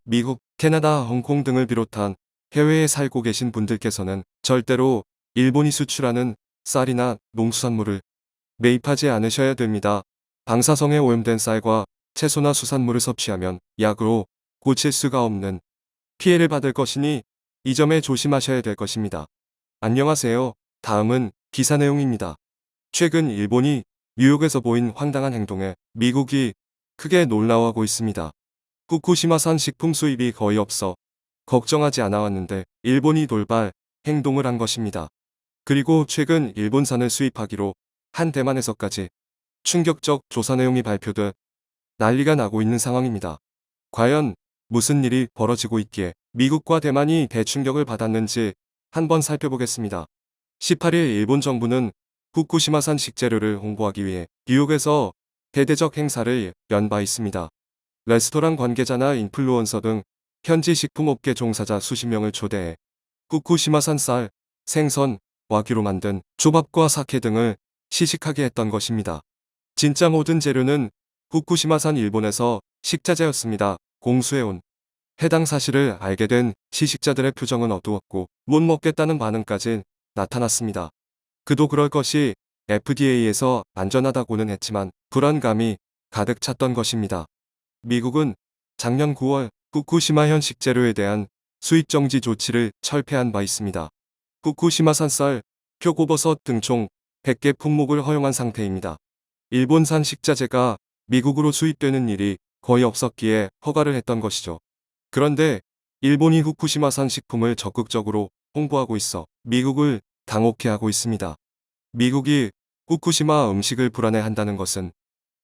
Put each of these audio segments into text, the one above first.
미국, 캐나다, 홍콩 등을 비롯한 해외에 살고 계신 분들께서는 절대로 일본이 수출하는 쌀이나 농수산물을 매입하지 않으셔야 됩니다. 방사성에 오염된 쌀과 채소나 수산물을 섭취하면 약으로 고칠 수가 없는 피해를 받을 것이니 이 점에 조심하셔야 될 것입니다. 안녕하세요. 다음은 기사 내용입니다. 최근 일본이 뉴욕에서 보인 황당한 행동에 미국이 크게 놀라워하고 있습니다. 후쿠시마산 식품 수입이 거의 없어 걱정하지 않아 왔는데 일본이 돌발 행동을 한 것입니다. 그리고 최근 일본산을 수입하기로 한 대만에서까지 충격적 조사 내용이 발표돼 난리가 나고 있는 상황입니다. 과연 무슨 일이 벌어지고 있기에 미국과 대만이 대충격을 받았는지 한번 살펴보겠습니다. 18일 일본 정부는 후쿠시마산 식재료를 홍보하기 위해 뉴욕에서 대대적 행사를 연 바 있습니다. 레스토랑 관계자나 인플루언서 등 현지 식품업계 종사자 수십 명을 초대해 후쿠시마산 쌀, 생선, 와규로 만든 초밥과 사케 등을 시식하게 했던 것입니다. 진짜 모든 재료는 후쿠시마산 일본에서 식자재였습니다. 공수해온 해당 사실을 알게 된 시식자들의 표정은 어두웠고 못 먹겠다는 반응까지 나타났습니다. 그도 그럴 것이 FDA에서 안전하다고는 했지만 불안감이 가득 찼던 것입니다. 미국은 작년 9월 후쿠시마현 식재료에 대한 수입 정지 조치를 철폐한 바 있습니다. 후쿠시마산 쌀, 표고버섯 등 총 100개 품목을 허용한 상태입니다. 일본산 식자재가 미국으로 수입되는 일이 거의 없었기에 허가를 했던 것이죠. 그런데 일본이 후쿠시마산 식품을 적극적으로 홍보하고 있어 미국을 당혹해 하고 있습니다. 미국이 후쿠시마 음식을 불안해한다는 것은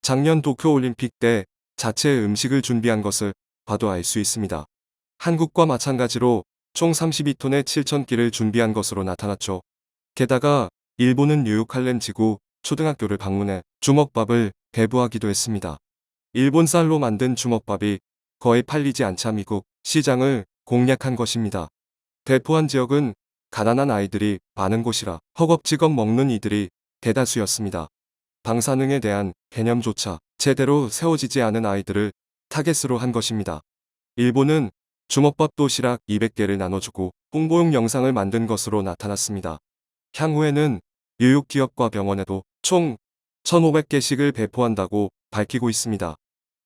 작년 도쿄올림픽 때 자체 음식을 준비한 것을 봐도 알 수 있습니다. 한국과 마찬가지로 총 32톤의 7,000끼를 준비한 것으로 나타났죠. 게다가 일본은 뉴욕 할렘 지구 초등학교를 방문해 주먹밥을 배부하기도 했습니다. 일본 쌀로 만든 주먹밥이 거의 팔리지 않자 미국 시장을 공략한 것입니다. 배포한 지역은 가난한 아이들이 많은 곳이라 허겁지겁 먹는 이들이 대다수였습니다. 방사능에 대한 개념조차 제대로 세워지지 않은 아이들을 타겟으로 한 것입니다. 일본은 주먹밥 도시락 200개를 나눠주고 홍보용 영상을 만든 것으로 나타났습니다. 향후에는 뉴욕 기업과 병원에도 총 1,500개씩을 배포한다고 밝히고 있습니다.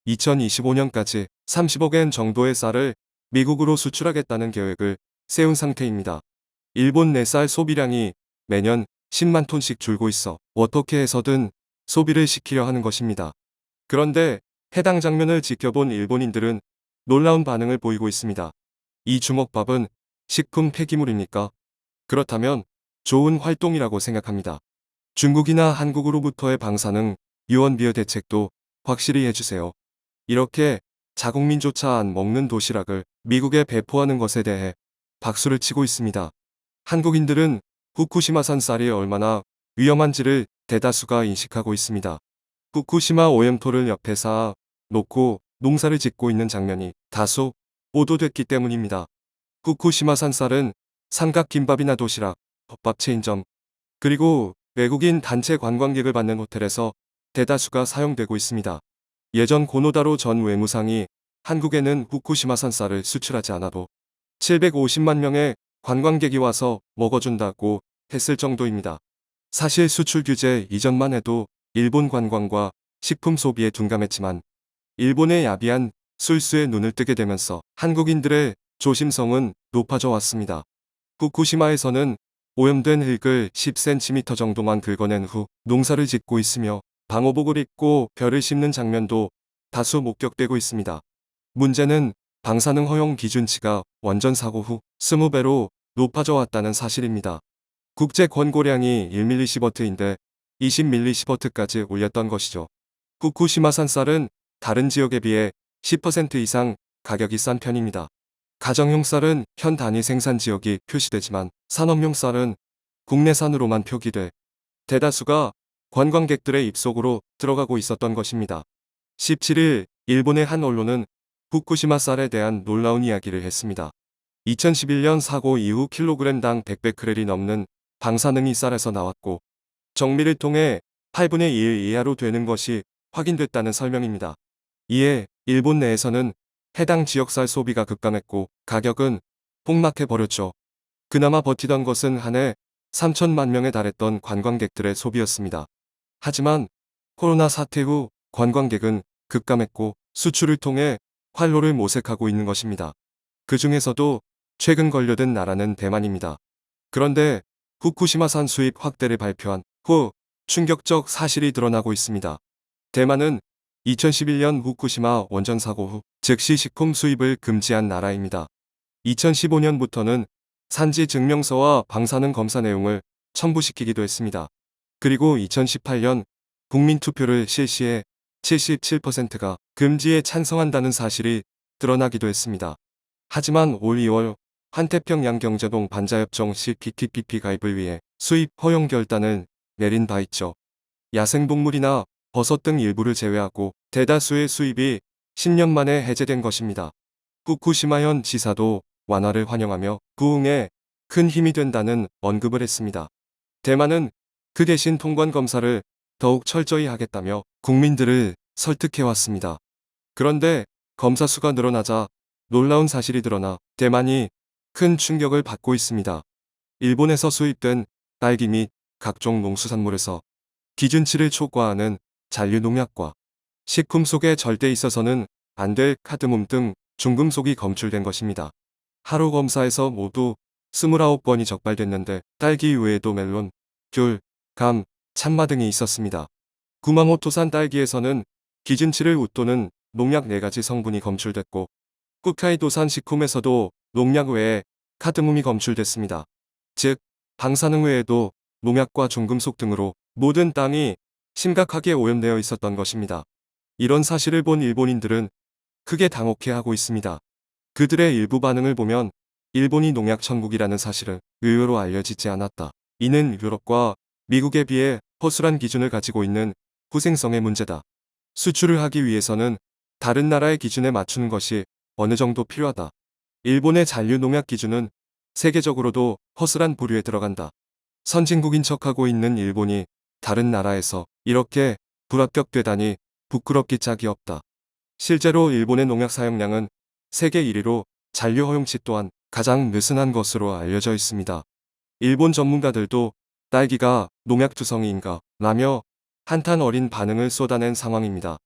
2025년까지 30억 엔 정도의 쌀을 미국으로 수출하겠다는 계획을 세운 상태입니다. 일본 내 쌀 소비량이 매년 10만 톤씩 줄고 있어 어떻게 해서든 소비를 시키려 하는 것입니다. 그런데 해당 장면을 지켜본 일본인들은 놀라운 반응을 보이고 있습니다. 이 주먹밥은 식품 폐기물입니까? 그렇다면 좋은 활동이라고 생각합니다. 중국이나 한국으로부터의 방사능 유언비어 대책도 확실히 해주세요. 이렇게 자국민조차 안 먹는 도시락을 미국에 배포하는 것에 대해 박수를 치고 있습니다. 한국인들은 후쿠시마산 쌀이 얼마나 위험한지를 대다수가 인식하고 있습니다. 후쿠시마 오염토를 옆에 쌓아 놓고 농사를 짓고 있는 장면이 다소 보도됐기 때문입니다. 후쿠시마산 쌀은 삼각김밥이나 도시락, 덮밥 체인점, 그리고 외국인 단체 관광객을 받는 호텔에서 대다수가 사용되고 있습니다. 예전 고노다로 전 외무상이 한국에는 후쿠시마산 쌀을 수출하지 않아도 750만 명의 관광객이 와서 먹어준다고 했을 정도입니다. 사실 수출 규제 이전만 해도 일본 관광과 식품 소비에 둔감했지만 일본의 야비한 술수에 눈을 뜨게 되면서 한국인들의 조심성은 높아져 왔습니다. 후쿠시마에서는 오염된 흙을 10cm 정도만 긁어낸 후 농사를 짓고 있으며 방호복을 입고 벼를 심는 장면도 다수 목격되고 있습니다. 문제는 방사능 허용 기준치가 원전 사고 후 20배로 높아져 왔다는 사실입니다. 국제 권고량이 1mS인데 20mS까지 올렸던 것이죠. 후쿠시마산 쌀은 다른 지역에 비해 10% 이상 가격이 싼 편입니다. 가정용 쌀은 현 단위 생산 지역이 표시되지만 산업용 쌀은 국내산으로만 표기돼 대다수가 관광객들의 입속으로 들어가고 있었던 것입니다. 17일 일본의 한 언론은 후쿠시마 쌀에 대한 놀라운 이야기를 했습니다. 2011년 사고 이후 킬로그램당 100베크렐이 넘는 방사능이 쌀에서 나왔고 정밀을 통해 8분의 1 이하로 되는 것이 확인됐다는 설명입니다. 이에 일본 내에서는 해당 지역 쌀 소비가 급감했고 가격은 폭락해버렸죠. 그나마 버티던 것은 한 해 3천만 명에 달했던 관광객들의 소비였습니다. 하지만 코로나 사태 후 관광객은 급감했고 수출을 통해 활로를 모색하고 있는 것입니다. 그 중에서도 최근 걸려든 나라는 대만입니다. 그런데 후쿠시마산 수입 확대를 발표한 후 충격적 사실이 드러나고 있습니다. 대만은 2011년 후쿠시마 원전 사고 후 즉시 식품 수입을 금지한 나라입니다. 2015년부터는 산지 증명서와 방사능 검사 내용을 첨부시키기도 했습니다. 그리고 2018년 국민투표를 실시해 77%가 금지에 찬성한다는 사실이 드러나기도 했습니다. 하지만 올 2월 환태평양경제동 반자협정 CPTPP 가입을 위해 수입 허용 결단을 내린 바 있죠. 야생동물이나 버섯 등 일부를 제외하고 대다수의 수입이 10년 만에 해제된 것입니다. 후쿠시마현 지사도 완화를 환영하며 부흥에 큰 힘이 된다는 언급을 했습니다. 대만은 그 대신 통관 검사를 더욱 철저히 하겠다며 국민들을 설득해왔습니다. 그런데 검사 수가 늘어나자 놀라운 사실이 드러나 대만이 큰 충격을 받고 있습니다. 일본에서 수입된 딸기 및 각종 농수산물에서 기준치를 초과하는 잔류 농약과 식품 속에 절대 있어서는 안 될 카드뮴 등 중금속이 검출된 것입니다. 하루 검사에서 모두 29건이 적발됐는데 딸기 외에도 멜론, 귤, 감, 참마 등이 있었습니다. 구마모토산 딸기에서는 기준치를 웃도는 농약 4가지 성분이 검출됐고 홋카이도산 식품에서도 농약 외에 카드뮴이 검출됐습니다. 즉, 방사능 외에도 농약과 중금속 등으로 모든 땅이 심각하게 오염되어 있었던 것입니다. 이런 사실을 본 일본인들은 크게 당혹해하고 있습니다. 그들의 일부 반응을 보면 일본이 농약 천국이라는 사실은 의외로 알려지지 않았다. 이는 유럽과 미국에 비해 허술한 기준을 가지고 있는 후생성의 문제다. 수출을 하기 위해서는 다른 나라의 기준에 맞추는 것이 어느 정도 필요하다. 일본의 잔류 농약 기준은 세계적으로도 허술한 부류에 들어간다. 선진국인 척하고 있는 일본이 다른 나라에서 이렇게 불합격되다니 부끄럽기 짝이 없다. 실제로 일본의 농약 사용량은 세계 1위로 잔류 허용치 또한 가장 느슨한 것으로 알려져 있습니다. 일본 전문가들도 딸기가 농약투성이인가 라며 한탄 어린 반응을 쏟아낸 상황입니다.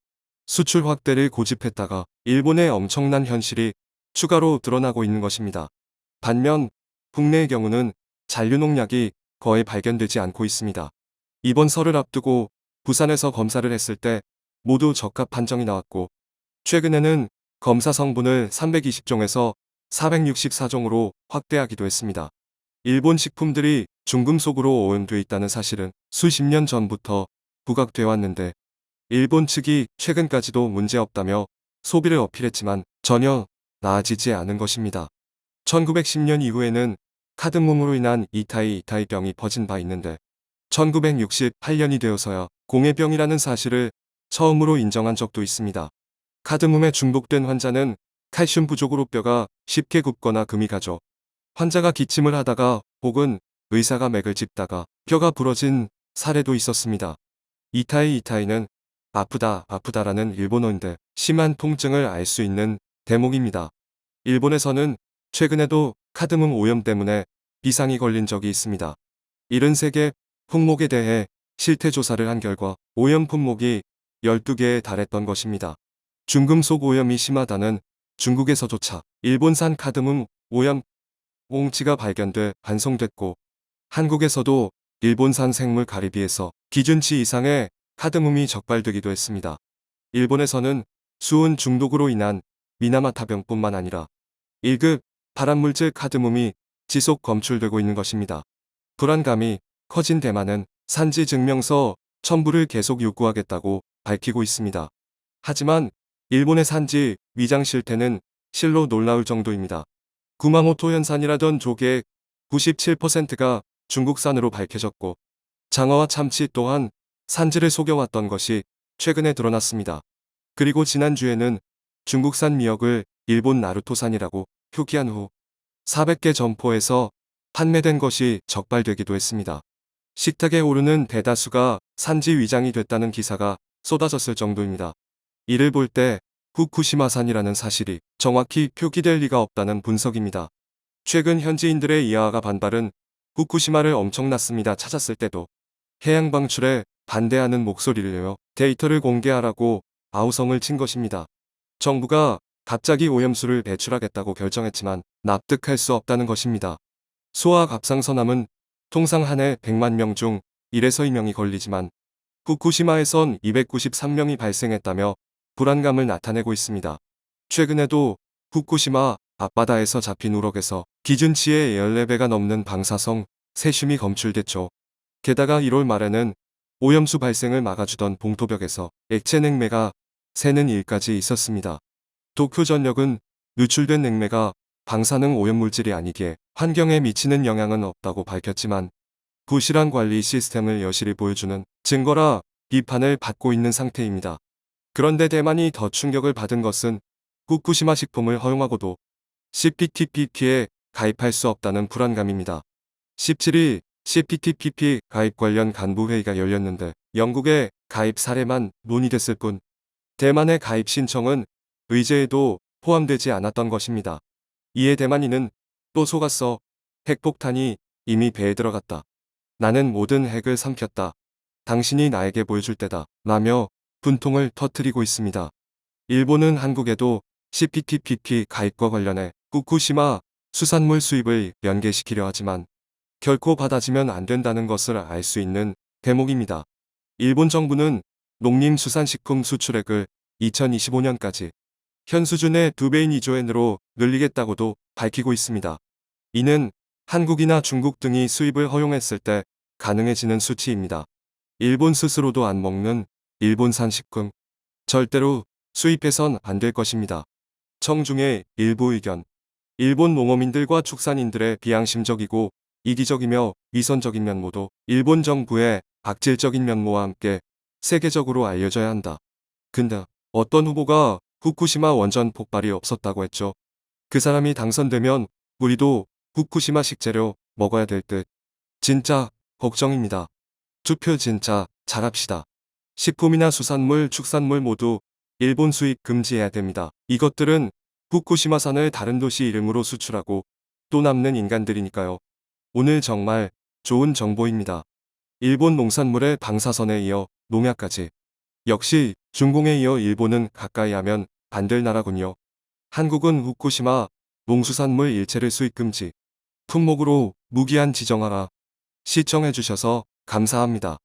수출 확대를 고집했다가 일본의 엄청난 현실이 추가로 드러나고 있는 것입니다. 반면 국내의 경우는 잔류 농약이 거의 발견되지 않고 있습니다. 이번 설을 앞두고 부산에서 검사를 했을 때 모두 적합 판정이 나왔고 최근에는 검사 성분을 320종에서 464종으로 확대하기도 했습니다. 일본 식품들이 중금속으로 오염돼 있다는 사실은 수십 년 전부터 부각되어 왔는데 일본 측이 최근까지도 문제없다며 소비를 어필했지만 전혀 나아지지 않은 것입니다. 1910년 이후에는 카드뮴으로 인한 이타이병이 퍼진 바 있는데 1968년이 되어서야 공해병이라는 사실을 처음으로 인정한 적도 있습니다. 카드뮴에 중독된 환자는 칼슘 부족으로 뼈가 쉽게 굽거나 금이 가죠. 환자가 기침을 하다가 혹은 의사가 맥을 짚다가 뼈가 부러진 사례도 있었습니다. 이타이는 아프다라는 일본어인데 심한 통증을 알 수 있는 대목입니다. 일본에서는 최근에도 카드뮴 오염 때문에 비상이 걸린 적이 있습니다. 73개 품목에 대해 실태 조사를 한 결과 오염 품목이 12개에 달했던 것입니다. 중금속 오염이 심하다는 중국에서조차 일본산 카드뮴 오염 옹치가 발견돼 반송됐고 한국에서도 일본산 생물 가리비에서 기준치 이상의 카드뮴이 적발되기도 했습니다. 일본에서는 수은 중독으로 인한 미나마타병뿐만 아니라 1급 발암물질 카드뮴이 지속 검출되고 있는 것입니다. 불안감이 커진 대만은 산지 증명서 첨부를 계속 요구하겠다고 밝히고 있습니다. 하지만 일본의 산지 위장 실태는 실로 놀라울 정도입니다. 구마모토 현산이라던 조개의 97%가 중국산으로 밝혀졌고 장어와 참치 또한 산지를 속여왔던 것이 최근에 드러났습니다. 그리고 지난주에는 중국산 미역을 일본 나루토산이라고 표기한 후 400개 점포에서 판매된 것이 적발되기도 했습니다. 식탁에 오르는 대다수가 산지 위장이 됐다는 기사가 쏟아졌을 정도입니다. 이를 볼 때 후쿠시마산이라는 사실이 정확히 표기될 리가 없다는 분석입니다. 최근 현지인들의 이하가 반발은 후쿠시마를 엄청났습니다 찾았을 때도 해양 방출에 반대하는 목소리를 내어 데이터를 공개하라고 아우성을 친 것입니다. 정부가 갑자기 오염수를 배출하겠다고 결정했지만 납득할 수 없다는 것입니다. 소아 갑상선암은 통상 한 해 100만 명 중 1에서 2명이 걸리지만 후쿠시마에선 293명이 발생했다며 불안감을 나타내고 있습니다. 최근에도 후쿠시마 앞바다에서 잡힌 우럭에서 기준치의 14배가 넘는 방사성 세슘이 검출됐죠. 게다가 1월 말에는 오염수 발생을 막아주던 봉토벽에서 액체 냉매가 새는 일까지 있었습니다. 도쿄전력은 누출된 냉매가 방사능 오염물질이 아니기에 환경에 미치는 영향은 없다고 밝혔지만 부실한 관리 시스템을 여실히 보여주는 증거라 비판을 받고 있는 상태입니다. 그런데 대만이 더 충격을 받은 것은 후쿠시마 식품을 허용하고도 CPTPP에 가입할 수 없다는 불안감입니다. 17일 CPTPP 가입 관련 간부회의가 열렸는데 영국의 가입 사례만 논의됐을 뿐 대만의 가입 신청은 의제에도 포함되지 않았던 것입니다. 이에 대만인은 또 속았어. 핵폭탄이 이미 배에 들어갔다. 나는 모든 핵을 삼켰다. 당신이 나에게 보여줄 때다. 라며 분통을 터뜨리고 있습니다. 일본은 한국에도 CPTPP 가입과 관련해 후쿠시마 수산물 수입을 연계시키려 하지만 결코 받아지면 안 된다는 것을 알 수 있는 대목입니다. 일본 정부는 농림수산식품 수출액을 2025년까지 현 수준의 2배인 2조 엔으로 늘리겠다고도 밝히고 있습니다. 이는 한국이나 중국 등이 수입을 허용했을 때 가능해지는 수치입니다. 일본 스스로도 안 먹는 일본산 식품 절대로 수입해선 안 될 것입니다. 청중의 일부 의견. 일본 농어민들과 축산인들의 비양심적이고 이기적이며 위선적인 면모도 일본 정부의 악질적인 면모와 함께 세계적으로 알려져야 한다. 근데 어떤 후보가 후쿠시마 원전 폭발이 없었다고 했죠. 그 사람이 당선되면 우리도 후쿠시마 식재료 먹어야 될 듯. 진짜 걱정입니다. 투표 진짜 잘합시다. 식품이나 수산물, 축산물 모두 일본 수입 금지해야 됩니다. 이것들은 후쿠시마산을 다른 도시 이름으로 수출하고 또 남는 인간들이니까요. 오늘 정말 좋은 정보입니다. 일본 농산물의 방사선에 이어 농약까지. 역시 중공에 이어 일본은 가까이 하면 안 될 나라군요. 한국은 후쿠시마 농수산물 일체를 수입 금지. 품목으로 무기한 지정하라. 시청해주셔서 감사합니다.